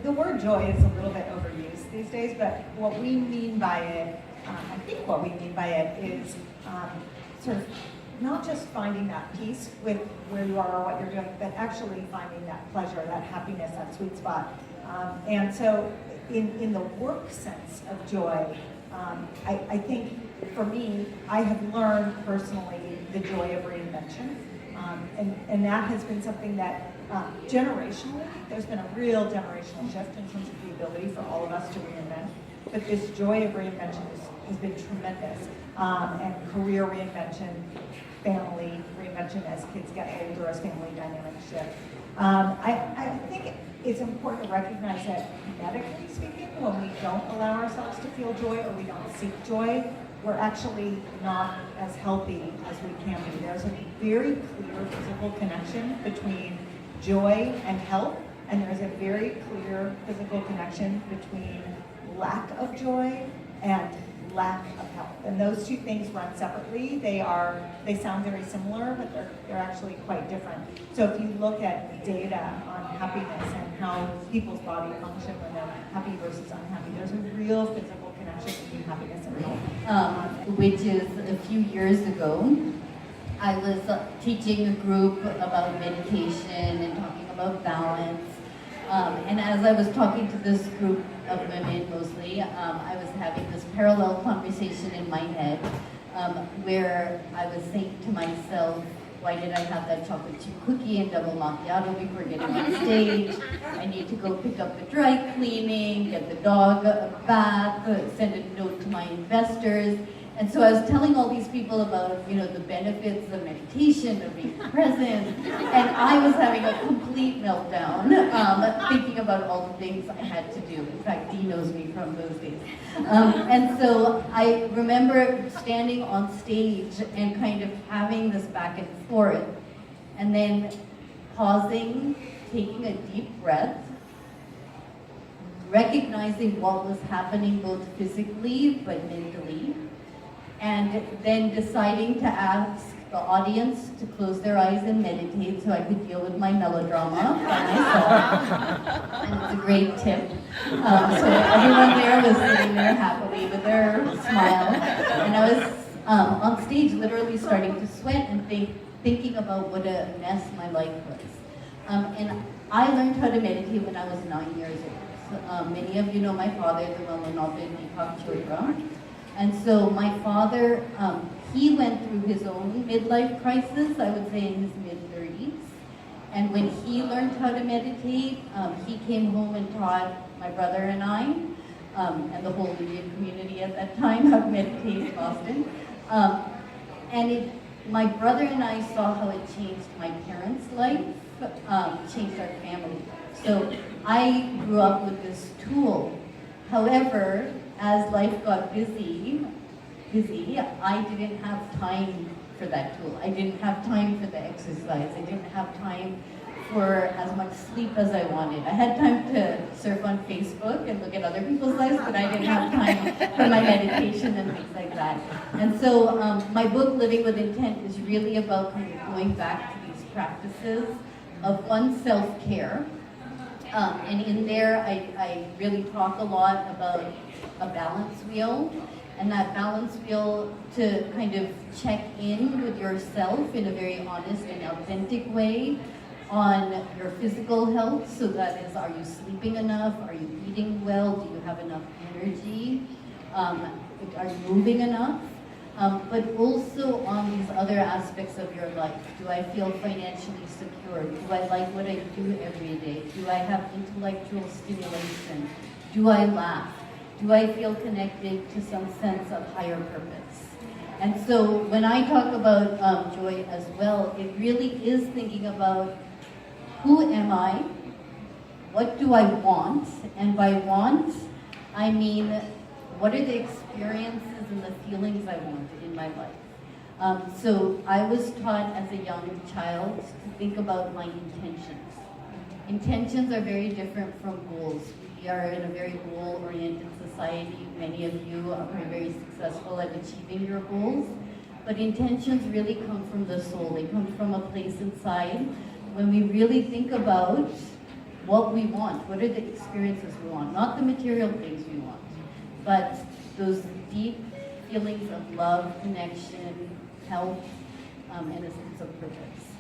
the word joy is a little bit overused these days, but what we mean by it, I think what we mean by it is sort of not just finding that peace with where you are or what you're doing, but actually finding that pleasure, that happiness, that sweet spot. And so in the work sense of joy, I think for me, I have learned personally the joy of reinvention. And that has been something that generationally, there's been a real generational shift in terms of the ability for all of us to reinvent. But this joy of reinvention has been tremendous. And career reinvention, family reinvention as kids get older, as family dynamics shift. I think it's important to recognize that medically speaking, when we don't allow ourselves to feel joy or we don't seek joy, we're actually not as healthy as we can be. There's a very clear physical connection between joy and health, and there's a very clear physical connection between lack of joy and lack of health. And those two things run separately. They sound very similar, but they're actually quite different. So if you look at data on happiness and how people's body function when they're happy versus unhappy, there's a real physical connection between happiness and health. Which is a few years ago, I was teaching a group about meditation and talking about balance. And as I was talking to this group of women mostly, I was having this parallel conversation in my head where I was saying to myself, why did I have that chocolate chip cookie and double macchiato before getting on stage? I need to go pick up the dry cleaning, get the dog a bath, send a note to my investors. And so I was telling all these people about, the benefits of meditation, of being present, and I was having a complete meltdown, thinking about all the things I had to do. In fact, Dee knows me from those days. And so I remember standing on stage and kind of having this back and forth, and then pausing, taking a deep breath, recognizing what was happening both physically but mentally, and then deciding to ask the audience to close their eyes and meditate so I could deal with my melodrama by myself. And it's a great tip. So everyone there was sitting there happily with their smile. And I was on stage literally starting to sweat and thinking about what a mess my life was. And I learned how to meditate when I was 9 years old. So, many of you know my father, the well-known author Mallika Chopra. And so my father, he went through his own midlife crisis, I would say in his mid-30s. And when he learned how to meditate, he came home and taught my brother and I, and the whole Indian community at that time, how to meditate in Boston. My brother and I saw how it changed my parents' life, changed our family. So I grew up with this tool. However, as life got busy, I didn't have time for that tool. I didn't have time for the exercise. I didn't have time for as much sleep as I wanted. I had time to surf on Facebook and look at other people's lives, but I didn't have time for my meditation and things like that. And so my book, Living with Intent, is really about kind of going back to these practices of one self-care. And in there, I really talk a lot about a balance wheel, and that balance wheel to kind of check in with yourself in a very honest and authentic way on your physical health. So that is, are you sleeping enough? Are you eating well? Do you have enough energy? Are you moving enough? But also on these other aspects of your life. Do I feel financially secure? Do I like what I do every day? Do I have intellectual stimulation? Do I laugh? Do I feel connected to some sense of higher purpose? And so when I talk about joy as well, it really is thinking about who am I? What do I want? And by want, I mean, what are the experiences and the feelings I want in my life? So I was taught as a young child to think about my intentions. Intentions are very different from goals. We are in a very goal-oriented society. Many of you are very successful at achieving your goals. But intentions really come from the soul. They come from a place inside when we really think about what we want, what are the experiences we want, not the material things we want, but those deep feelings of love, connection, health, and a sense of purpose.